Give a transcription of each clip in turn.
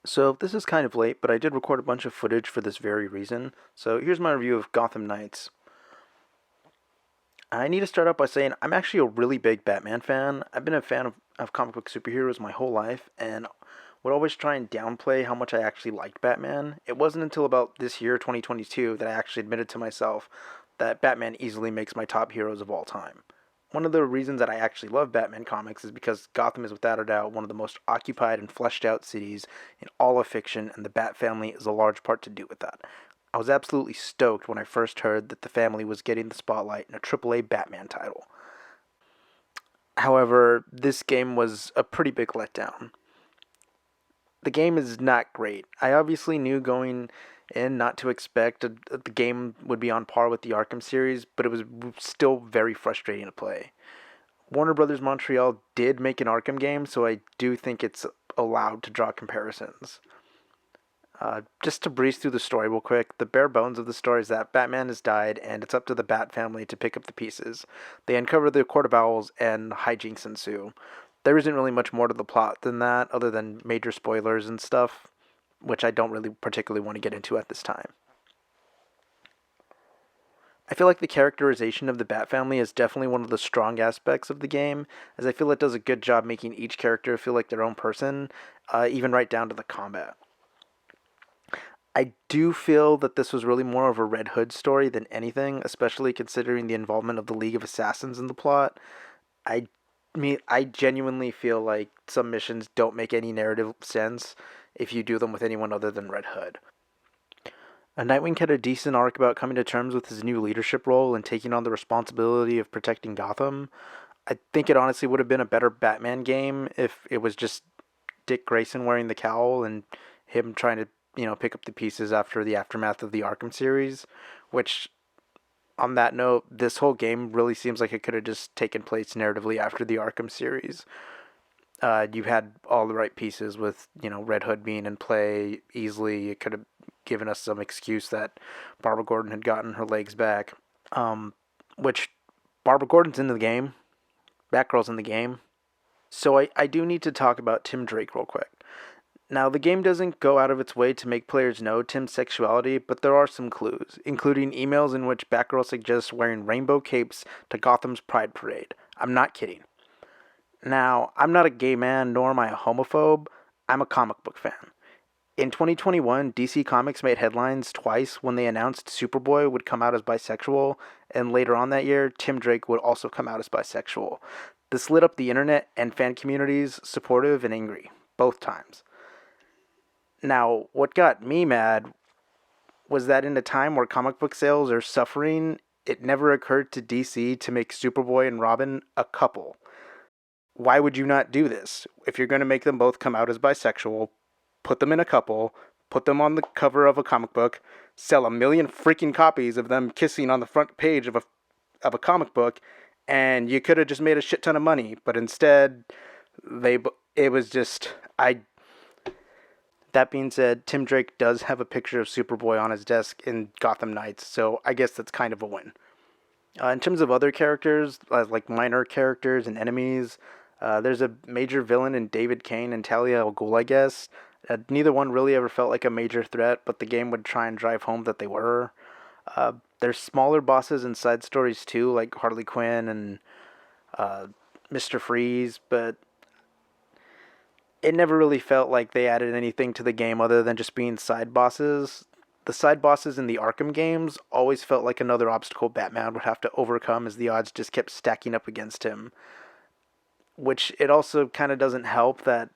So this is kind of late, but I did record a bunch of footage for this very reason. So here's my review of Gotham Knights. I need to start out by saying I'm actually a really big Batman fan. I've been a fan of comic book superheroes my whole life, and would always try and downplay how much I actually liked Batman. It wasn't until about this year, 2022, that I actually admitted to myself that Batman easily makes my top heroes of all time. One of the reasons that I actually love Batman comics is because Gotham is without a doubt one of the most occupied and fleshed out cities in all of fiction, and the Bat family is a large part to do with that. I was absolutely stoked when I first heard that the family was getting the spotlight in a AAA Batman title. However, this game was a pretty big letdown. The game is not great. I obviously knew going in not to expect the game would be on par with the Arkham series, but it was still very frustrating to play. Warner Brothers Montreal did make an Arkham game, so I do think it's allowed to draw comparisons. Just to breeze through the story real quick, the bare bones of the story is that Batman has died, and it's up to the Bat family to pick up the pieces. They uncover the Court of Owls, and hijinks ensue. There isn't really much more to the plot than that, other than major spoilers and stuff, which I don't really particularly want to get into at this time. I feel like the characterization of the Bat family is definitely one of the strong aspects of the game, as I feel it does a good job making each character feel like their own person, even right down to the combat. I do feel that this was really more of a Red Hood story than anything, especially considering the involvement of the League of Assassins in the plot. I I genuinely feel like some missions don't make any narrative sense if you do them with anyone other than Red Hood. Nightwing had a decent arc about coming to terms with his new leadership role and taking on the responsibility of protecting Gotham. I think it honestly would have been a better Batman game if it was just Dick Grayson wearing the cowl and him trying to, pick up the pieces after the aftermath of the Arkham series, which on that note, this whole game really seems like it could have just taken place narratively after the Arkham series. You had all the right pieces with, Red Hood being in play easily. It could have given us some excuse that Barbara Gordon had gotten her legs back. Which Barbara Gordon's in the game. Batgirl's in the game. So I do need to talk about Tim Drake real quick. Now, the game doesn't go out of its way to make players know Tim's sexuality, but there are some clues, including emails in which Batgirl suggests wearing rainbow capes to Gotham's Pride Parade. I'm not kidding. Now, I'm not a gay man, nor am I a homophobe. I'm a comic book fan. In 2021, DC Comics made headlines twice when they announced Superboy would come out as bisexual, and later on that year, Tim Drake would also come out as bisexual. This lit up the internet and fan communities, supportive and angry, both times. Now, what got me mad was that in a time where comic book sales are suffering, it never occurred to DC to make Superboy and Robin a couple. Why would you not do this? If you're going to make them both come out as bisexual, put them in a couple, put them on the cover of a comic book, sell a million freaking copies of them kissing on the front page of a comic book, and you could have just made a shit ton of money. But instead, they it was just I. That being said, Tim Drake does have a picture of Superboy on his desk in Gotham Knights, so I guess that's kind of a win. In terms of other characters, like minor characters and enemies, there's a major villain in David Kane and Talia al Ghul, I guess. Neither one really ever felt like a major threat, but the game would try and drive home that they were. There's smaller bosses and side stories too, like Harley Quinn and Mr. Freeze, but it never really felt like they added anything to the game other than just being side bosses. The side bosses in the Arkham games always felt like another obstacle Batman would have to overcome as the odds just kept stacking up against him. Which it also kind of doesn't help that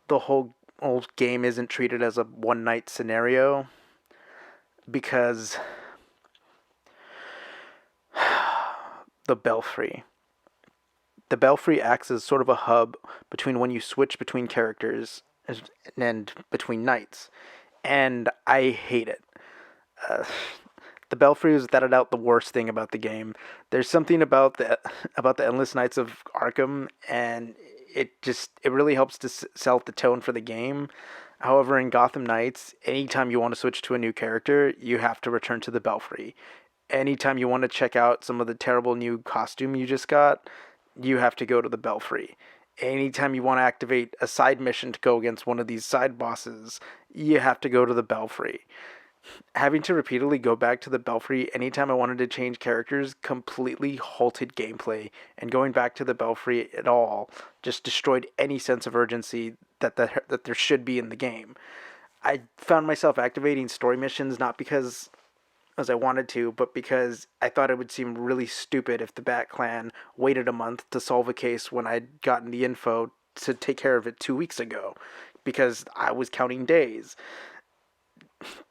the whole game isn't treated as a one night scenario because the Belfry. The Belfry acts as sort of a hub between when you switch between characters and between nights. And I hate it. Uh, the Belfry is without a doubt the worst thing about the game. There's something about the endless nights of Arkham, and it really helps to set the tone for the game. However, in Gotham Knights, anytime you want to switch to a new character, you have to return to the Belfry. Anytime you want to check out some of the terrible new costume you just got, you have to go to the Belfry. Anytime you want to activate a side mission to go against one of these side bosses, you have to go to the Belfry. Having to repeatedly go back to the Belfry anytime I wanted to change characters completely halted gameplay, and going back to the Belfry at all just destroyed any sense of urgency that there should be in the game. I found myself activating story missions not because as I wanted to, but because I thought it would seem really stupid if the Bat Clan waited a month to solve a case when I'd gotten the info to take care of it 2 weeks ago, because I was counting days.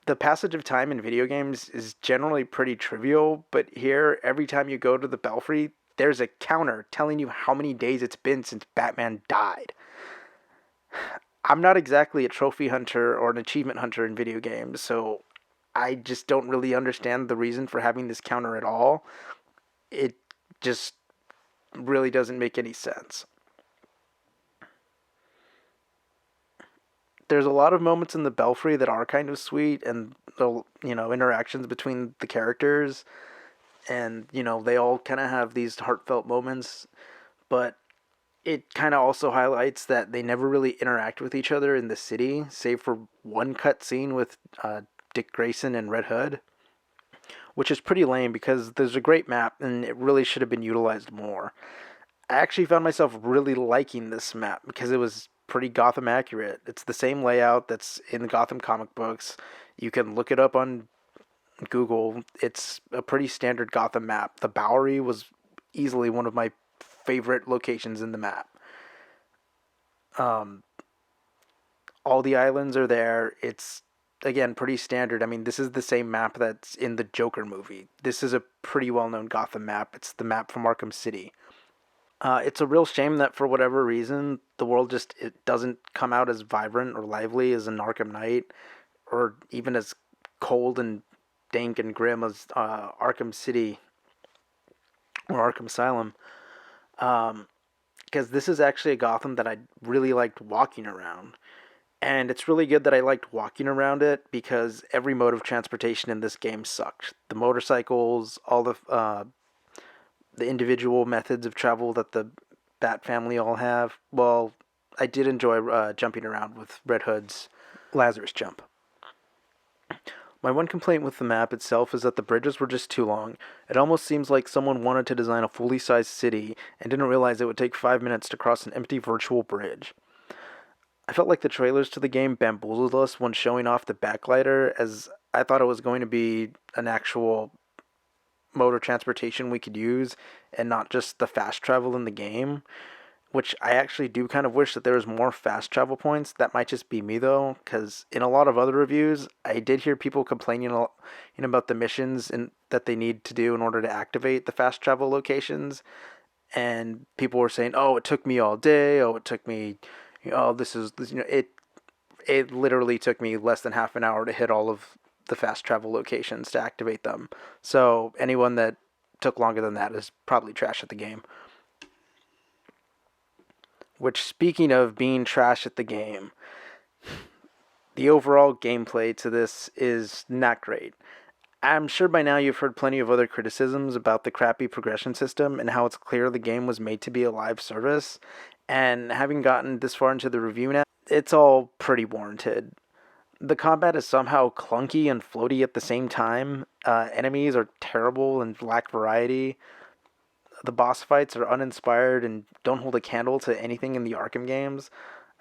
The passage of time in video games is generally pretty trivial, but here, every time you go to the Belfry, there's a counter telling you how many days it's been since Batman died. I'm not exactly a trophy hunter or an achievement hunter in video games, so I just don't really understand the reason for having this counter at all. It just really doesn't make any sense. There's a lot of moments in the Belfry that are kind of sweet, and the interactions between the characters, and they all kind of have these heartfelt moments, but it kind of also highlights that they never really interact with each other in the city, save for one cut scene with Dick Grayson and Red Hood, which is pretty lame because there's a great map and it really should have been utilized more. I actually found myself really liking this map because it was pretty Gotham accurate. It's the same layout that's in the Gotham comic books. You can look it up on Google. It's a pretty standard Gotham map. The Bowery was easily one of my favorite locations in the map. Um, all the islands are there. It's again pretty standard. I mean, this is the same map that's in the Joker movie. This is a pretty well-known Gotham map. It's the map from Arkham City. It's a real shame that for whatever reason the world just it doesn't come out as vibrant or lively as an Arkham Knight, or even as cold and dank and grim as Arkham City or Arkham Asylum. Um, because this is actually a Gotham that I really liked walking around. And it's really good that I liked walking around it because every mode of transportation in this game sucked. The motorcycles, all the individual methods of travel that the Bat family all have. Well, I did enjoy jumping around with Red Hood's Lazarus jump. My one complaint with the map itself is that the bridges were just too long. It almost seems like someone wanted to design a fully sized city and didn't realize it would take 5 minutes to cross an empty virtual bridge. I felt like the trailers to the game bamboozled us when showing off the backlighter, as I thought it was going to be an actual mode of transportation we could use and not just the fast travel in the game, which I actually do kind of wish that there was more fast travel points. That might just be me though, because in a lot of other reviews, I did hear people complaining about the missions that they need to do in order to activate the fast travel locations, and people were saying, "Oh, it took me all day. Oh, it took me, this is it. It literally took me less than half an hour to hit all of the fast travel locations to activate them. So anyone that took longer than that is probably trash at the game." Which, speaking of being trash at the game, the overall gameplay to this is not great. I'm sure by now you've heard plenty of other criticisms about the crappy progression system and how it's clear the game was made to be a live service. And having gotten this far into the review now, it's all pretty warranted. The combat is somehow clunky and floaty at the same time. Enemies are terrible and lack variety. The boss fights are uninspired and don't hold a candle to anything in the Arkham games.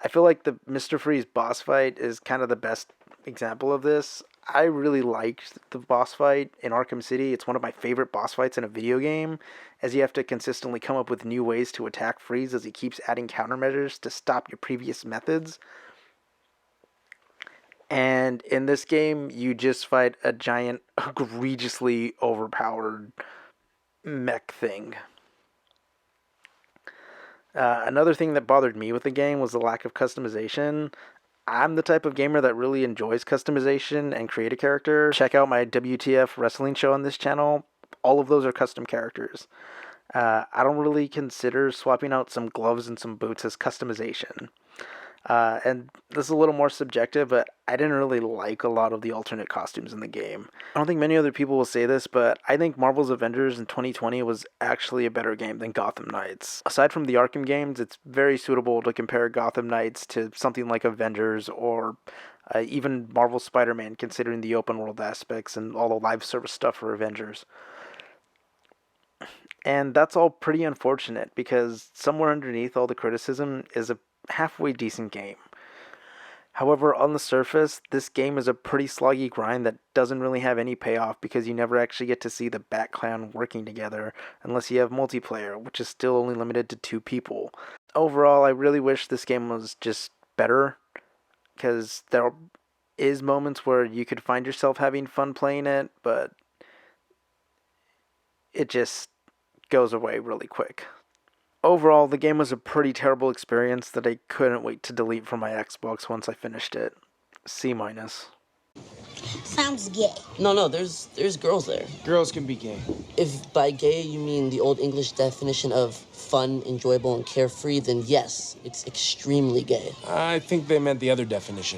I feel like the Mr. Freeze boss fight is kind of the best example of this. I really liked the boss fight in Arkham City. It's one of my favorite boss fights in a video game, as you have to consistently come up with new ways to attack Freeze as he keeps adding countermeasures to stop your previous methods. And in this game, you just fight a giant, egregiously overpowered mech thing. Another thing that bothered me with the game was the lack of customization. I'm the type of gamer that really enjoys customization and create a character. Check out my WTF wrestling show on this channel. All of those are custom characters. I don't really consider swapping out some gloves and some boots as customization. And this is a little more subjective, but I didn't really like a lot of the alternate costumes in the game. I don't think many other people will say this, but I think Marvel's Avengers in 2020 was actually a better game than Gotham Knights. Aside from the Arkham games, it's very suitable to compare Gotham Knights to something like Avengers or even Marvel Spider-Man, considering the open world aspects and all the live service stuff for Avengers. And that's all pretty unfortunate because somewhere underneath all the criticism is a halfway decent game. However, on the surface, this game is a pretty sloggy grind that doesn't really have any payoff because you never actually get to see the Bat Clan working together unless you have multiplayer, which is still only limited to 2 people. Overall, I really wish this game was just better because there is moments where you could find yourself having fun playing it, but it just goes away really quick. Overall, the game was a pretty terrible experience that I couldn't wait to delete from my Xbox once I finished it. C minus. Sounds gay. No, there's girls there. Girls can be gay. If by gay you mean the old English definition of fun, enjoyable, and carefree, then yes, it's extremely gay. I think they meant the other definition.